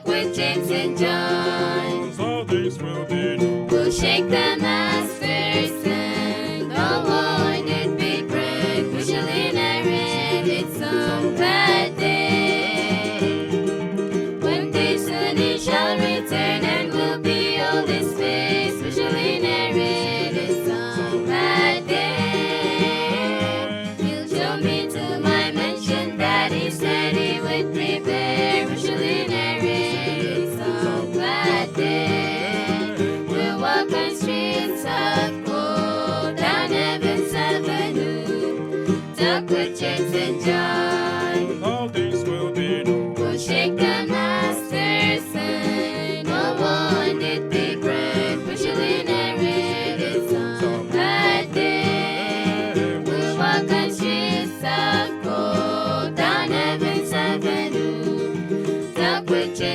Talk with James and John. All things will be known. We'll shake the master's hand. The Lord did big bread. We shall inherit its own bad day. One day soon he shall return and will behold his face. We shall inherit its own bad day. He'll show me to my mansion that he said he would prepare. We shall inherit its own bad day. We'll walk on streets of gold down heaven's avenue. Talk with James and John. All things will be known. We'll shake the master's hand. No one did big bread. We shall inherit its own bad day. We'll walk on streets of gold down heaven's avenue. Talk with James